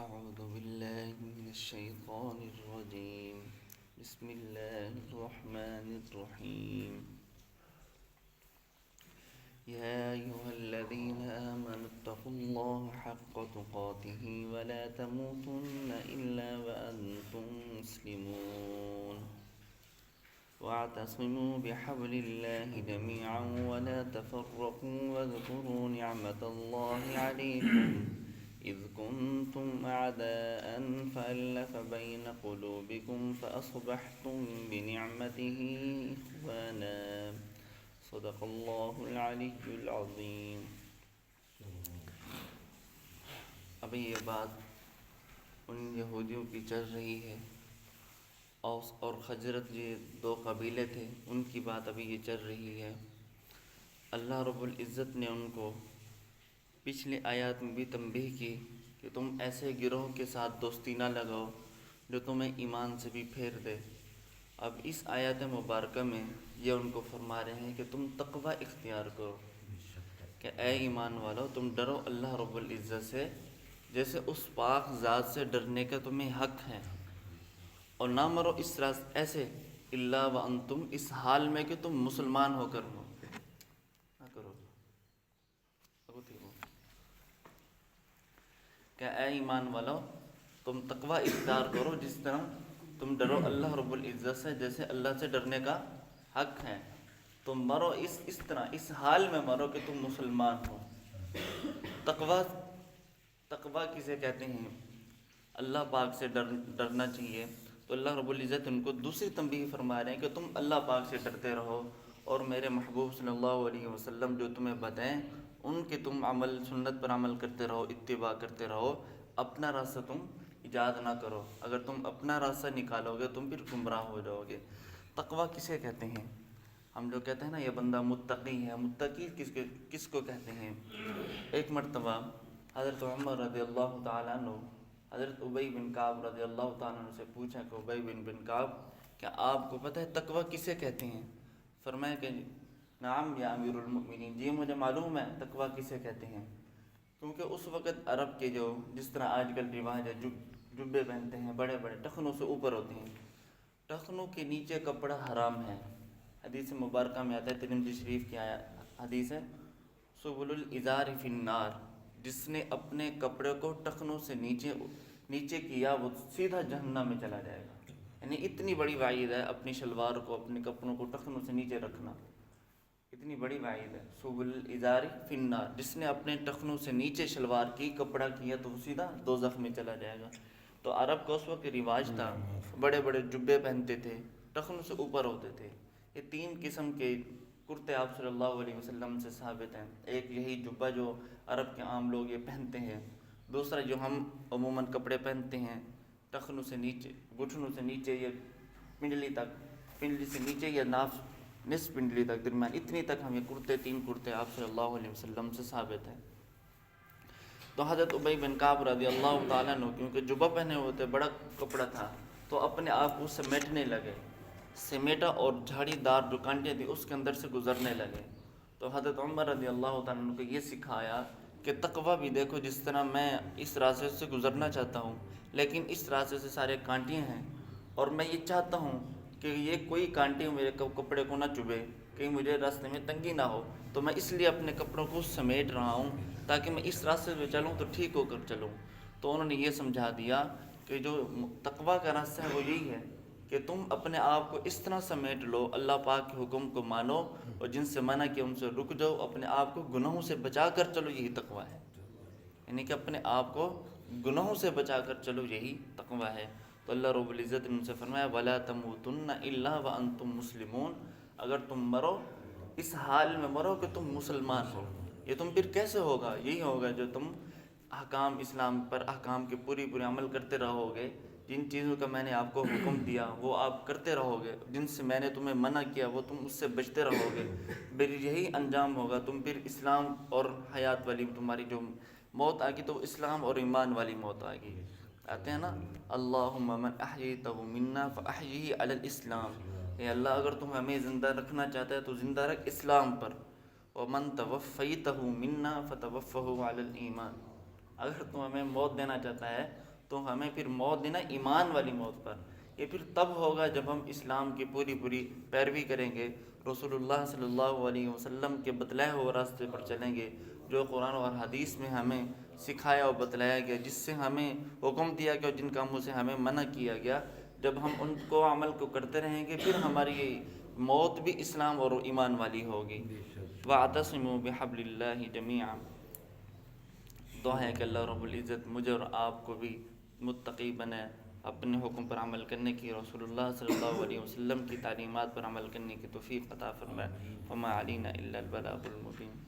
أعوذ بالله من الشيطان الرجيم. بسم الله الرحمن الرحيم. يا أيها الذين آمنوا اتقوا الله حق تقاته ولا تموتن إلا وأنتم مسلمون واعتصموا بحبل الله جميعا ولا تفرقوا واذكروا نعمة الله عليكم إذ كنتم أعداء فألف بين قلوبكم فأصبحتم بنعمته إخوانا صدق اللہ العلی العظیم. ابھی یہ بات ان یہودیوں کی چل رہی ہے. اوس اور خزرج یہ دو قبیلے تھے، ان کی بات ابھی یہ چل رہی ہے. اللہ رب العزت نے ان کو پچھلے آیات میں بھی تنبیہ کی کہ تم ایسے گروہ کے ساتھ دوستی نہ لگاؤ جو تمہیں ایمان سے بھی پھیر دے. اب اس آیات مبارکہ میں یہ ان کو فرما رہے ہیں کہ تم تقوی اختیار کرو، کہ اے ایمان والو تم ڈرو اللہ رب العزت سے جیسے اس پاک ذات سے ڈرنے کا تمہیں حق ہے، اور نہ مرو اس طرح ایسے الا وانتم، اس حال میں کہ تم مسلمان ہو کر ہو. نہ کرو کہ اے ایمان والو تم تقوی اختیار کرو جس طرح تم ڈرو اللہ رب العزت سے جیسے اللہ سے ڈرنے کا حق ہے. تم مرو اس طرح، اس حال میں مرو کہ تم مسلمان ہو. تقوی کسے کہتے ہیں؟ اللہ پاک سے ڈرنا چاہیے. تو اللہ رب العزت ان کو دوسری تنبیہ فرما رہے ہیں کہ تم اللہ پاک سے ڈرتے رہو، اور میرے محبوب صلی اللہ علیہ وسلم جو تمہیں بتائیں ان کے تم عمل سنت پر عمل کرتے رہو، اتباع کرتے رہو. اپنا راستہ تم ایجاد نہ کرو. اگر تم اپنا راستہ نکالو گے تم پھر گمراہ ہو جاؤ گے. تقوی کسے کہتے ہیں؟ ہم جو کہتے ہیں نا یہ بندہ متقی ہے، متقی کس کو کہتے ہیں؟ ایک مرتبہ حضرت عمر رضی اللہ تعالیٰ عنہ حضرت ابی بن کعب رضی اللہ تعالیٰ عنہ سے پوچھا کہ ابی بن کعب کیا آپ کو پتہ ہے تقوی کسے کہتے ہیں؟ فرمایا کہ نعم یا امیر المؤمنین، جی مجھے معلوم ہے تقوی کسے کہتے ہیں. کیونکہ اس وقت عرب کے جو جس طرح آج کل رواج ہے جبے پہنتے ہیں، بڑے بڑے ٹخنوں سے اوپر ہوتے ہیں، ٹخنوں کے نیچے کپڑا حرام ہے. حدیث مبارکہ میں آتا ہے، ترمذی شریف کی حدیث ہے، سبل الازار فی النار، جس نے اپنے کپڑے کو ٹخنوں سے نیچے کیا وہ سیدھا جہنم میں چلا جائے گا. یعنی اتنی بڑی وعید ہے اپنی شلوار کو، اپنے کپڑوں کو ٹخنوں سے نیچے رکھنا، اتنی بڑی وعید ہے. سبل الازار فی النار، جس نے اپنے ٹخنوں سے نیچے شلوار کی کپڑا کیا تو وہ سیدھا دوزخ میں چلا جائے گا. تو عرب کا اس وقت رواج تھا، بڑے بڑے جبے پہنتے تھے، ٹخنوں سے اوپر ہوتے تھے. یہ تین قسم کے کرتے آپ صلی اللہ علیہ وسلم سے ثابت ہیں. ایک یہی جبہ جو عرب کے عام لوگ یہ پہنتے ہیں. دوسرا جو ہم عموماً کپڑے پہنتے ہیں ٹخنوں سے نیچے، گھٹنوں سے نیچے، یہ پنڈلی سے نیچے یا نصف پنڈلی تک درمیان، اتنی تک ہم یہ تین کرتے آپ صلی اللہ علیہ وسلم سے ثابت ہیں. تو حضرت ابی بن کعب رضی اللہ تعالیٰ عنہ کیونکہ جبہ پہنے ہوئے تھے، بڑا کپڑا تھا، تو اپنے آپ کو سمیٹنے لگے، سمیٹا اور جھاڑی دار جو کانٹیں تھی اس کے اندر سے گزرنے لگے. تو حضرت عمر رضی اللہ تعالیٰ عنہ کو یہ سکھایا کہ تقوی بھی دیکھو، جس طرح میں اس راستے سے گزرنا چاہتا ہوں لیکن اس راستے سے سارے کانٹے ہیں، اور میں یہ چاہتا ہوں کہ یہ کوئی کانٹے میرے کپڑے کو نہ چبھے، کہیں مجھے راستے میں تنگی نہ ہو، تو میں اس لیے اپنے کپڑوں کو سمیٹ رہا ہوں تاکہ میں اس راستے پہ چلوں تو ٹھیک ہو کر چلوں. تو انہوں نے یہ سمجھا دیا کہ جو تقوی کا راستہ ہے وہ یہی ہے کہ تم اپنے آپ کو اس طرح سمیٹ لو، اللہ پاک کے حکم کو مانو، اور جن سے منع کیا ان سے رک جاؤ، اپنے آپ کو گناہوں سے بچا کر چلو، یہی تقوی ہے. یعنی کہ اپنے آپ کو گناہوں سے بچا کر چلو، یہی تقوی ہے. تو اللہ رب العزت نے ان سے فرمایا وَلَا تَمُوتُنَّ إِلَّا وَأَنْتُمْ مُسْلِمُونَ، اگر تم مرو اس حال میں مرو کہ تم مسلمان ہو. یہ تم پھر کیسے ہوگا؟ یہی ہوگا جو تم احکام اسلام پر احکام کے پوری عمل کرتے رہو گے. جن چیزوں کا میں نے آپ کو حکم دیا وہ آپ کرتے رہو گے، جن سے میں نے تمہیں منع کیا وہ تم اس سے بچتے رہو گے، پھر یہی انجام ہوگا. تم پھر اسلام اور حیات والی تمہاری جو موت آئے گی تو اسلام اور ایمان والی موت آئے گی. آتے ہیں نا اللہم من احییتہ منا فاحیہ علی الاسلام، اے اللہ اگر تم ہمیں زندہ رکھنا چاہتا ہے تو زندہ رکھ اسلام پر. ومن توفیتہ منا فتوفہ علی الایمان، اگر تم ہمیں موت دینا چاہتا ہے تو ہمیں پھر موت دینا ایمان والی موت پر، یہ پھر تب ہوگا جب ہم اسلام کی پوری پیروی کریں گے، رسول اللہ صلی اللہ علیہ وسلم کے بتلائے ہوئے راستے پر چلیں گے، جو قرآن اور حدیث میں ہمیں سکھایا اور بتلایا گیا، جس سے ہمیں حکم دیا گیا اور جن کاموں سے ہمیں منع کیا گیا، جب ہم ان کو عمل کو کرتے رہیں گے پھر ہماری موت بھی اسلام اور ایمان والی ہوگی۔ وَاعْتَصِمُوا بِحَبْلِ اللَّهِ جَمِيعًا۔ دعا ہے کہ اللہ رب العزت مجھے اور آپ کو بھی متقی بنائے، اپنے حکم پر عمل کرنے کی، رسول اللہ صلی اللہ علیہ وسلم کی تعلیمات پر عمل کرنے کی توفیق عطا فرمائے۔ وما علینا الا البلاغ المبین۔